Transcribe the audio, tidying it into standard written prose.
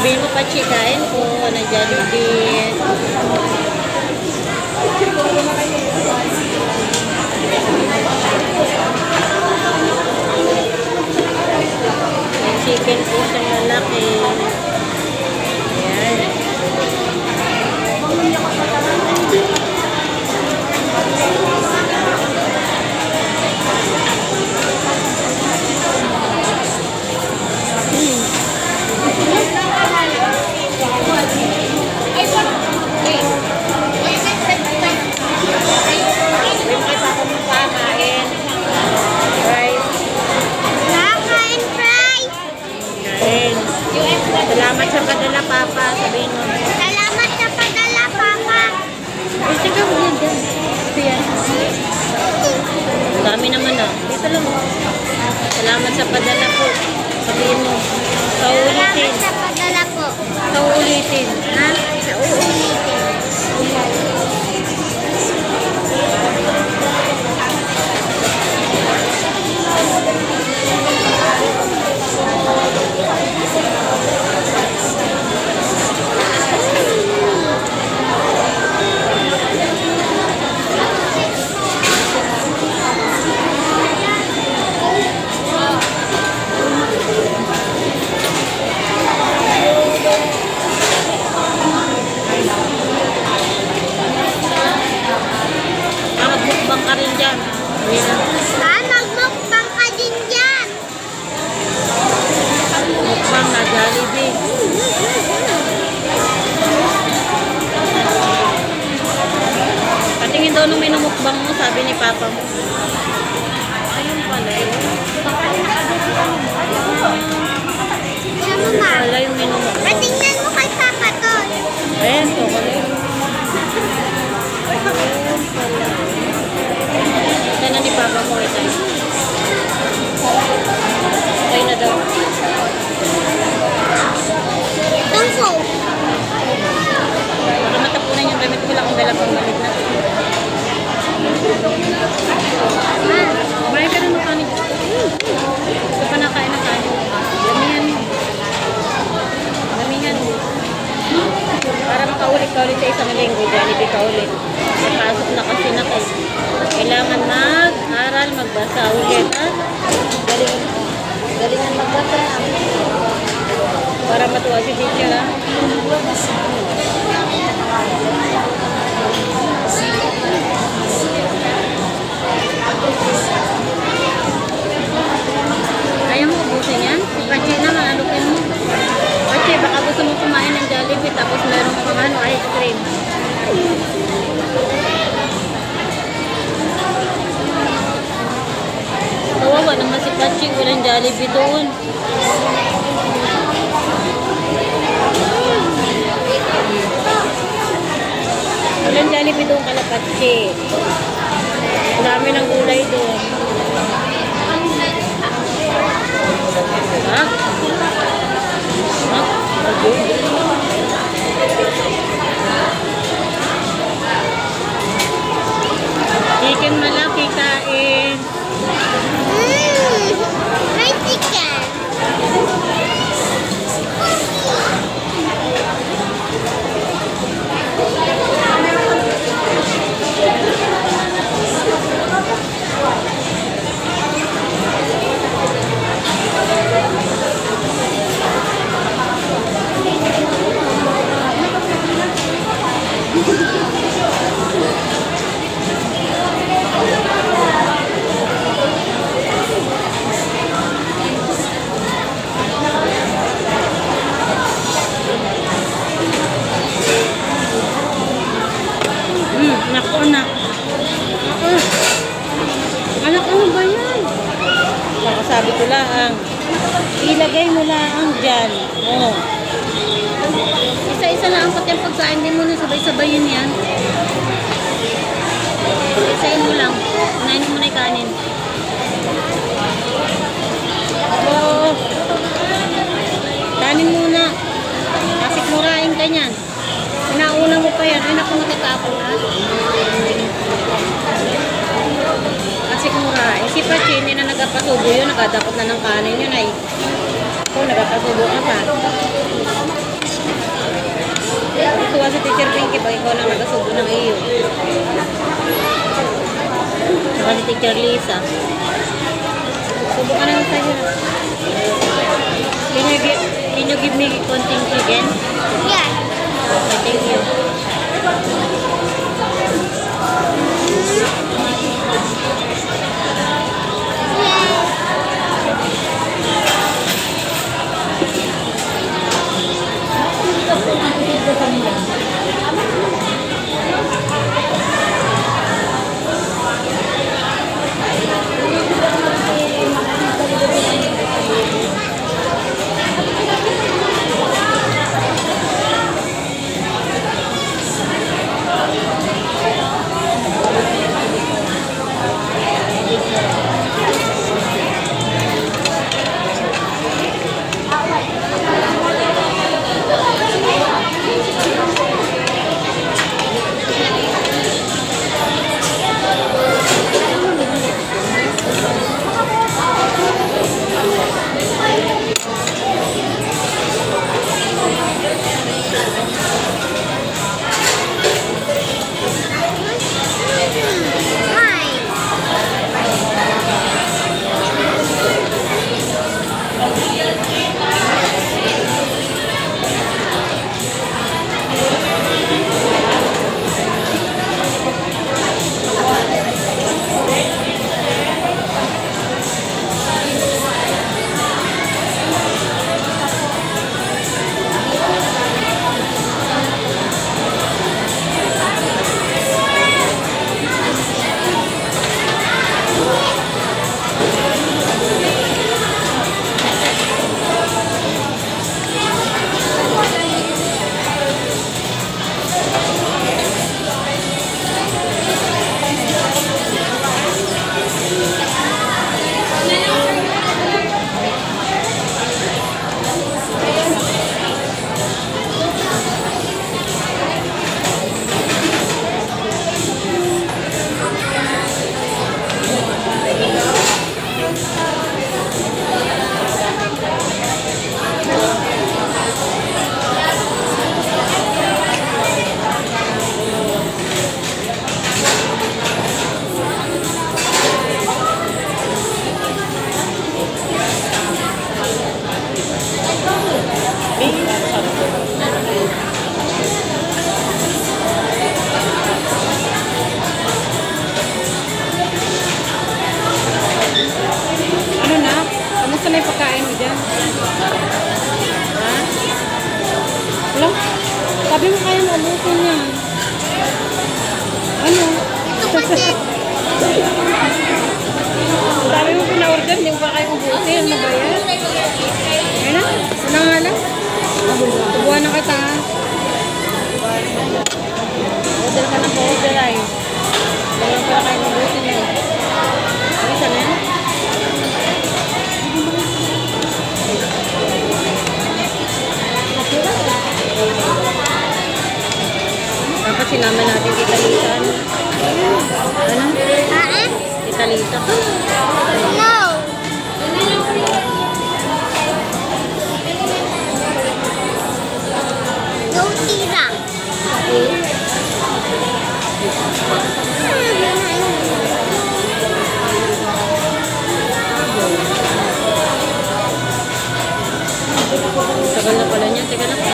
Sabihin mo pa, chikain po na Jollibee. May chicken po siya malaki. Ayan. Salamat sa padala, Papa. Sabihin mo. Salamat sa padala, Papa. Ay, sige mo yan dyan. Ito yan. Dami naman ah. Dito lang. Salamat sa padala po. Sabihin mo. Sa uulitin. Salamat sa padala po. Sa uulitin. Ha? Sa uulitin. Magbukbang ka rin dyan. Ha? Magmukbang ka din dyan. Mukbang na Jollibee. Patingin daw nung minumukbang mo, sabi ni Papa mo. Ayun pala yun. Ano ma? Wala yung minumukbang. Patingnan mo kay Papa to. Ayan, so pala yun. Ito na ni Papa mo ito. Okay na daw. Tungso. Baka matapunan yung damit ko lang ang dala pang balik na. Ma. Kumain ka na ng kanin. Ito pa nakain ng kanin. Damihan mo. Damihan mo. Para makaulit ka ulit sa isang linggo. Jollibee ka ulit. Napasok na kasi na kayo. Kailangan mag-aral, magbasa ulit. Ha? Galingan magbasa. Para matuwa si teacher. Ha? Kaya mo ubusin yan? Si Pache naman, alukin mo. Pache, baka gusto mo kumain ng Jollibee tapos meron ka pang ice cream. Kawawa naman si Pache, walang Jollibee doon. Walang Jollibee doon kala Pache. Ang dami ng gulay doon. Ha? Ha? Chicken malaki kain. May chicken. Naku, anak. Anak, ano ba yan? Nakasabi ko lang. Ilagay mo lang dyan. Oh. Isa-isa lang ang yung pagkain. Hindi mo na sabay-sabayin yan. Isa-isain mo lang. Unahin mo na yung kanin. Oo. Kanin muna. Kasi murahin ka niyan. Inauna mo pa yan. Ay, naku, matatapon ha. Kasi murahin. Si Pache, hindi na nagpapasubo yun. Nakadakot na ng kanin yun ay. Kung nagpapasubo ka pa. si Teacher Pinky pag ikaw lang nagasubo ng iyo. Saka si Teacher Lisa. Subo ka na sa'yo. Can you give me konting again? Yeah. Okay, thank you. Kamusta na yung pagkain mo dyan? Ha? Wala? Sabi mo kaya mo abutin niya. Ano? Ito kasi. Sabi mo pina-order, hindi mo pa kayo ubutin. Ano ba yan? Ayun na? Ano nga lang? Tubuhan na kita. Order ka na po, order ay. Dalawa pala kayo mabutin yun. Isa na yan? Dapat sinama natin kita Lisa. Ano? Kita Lisa. No. No tira. Tagal na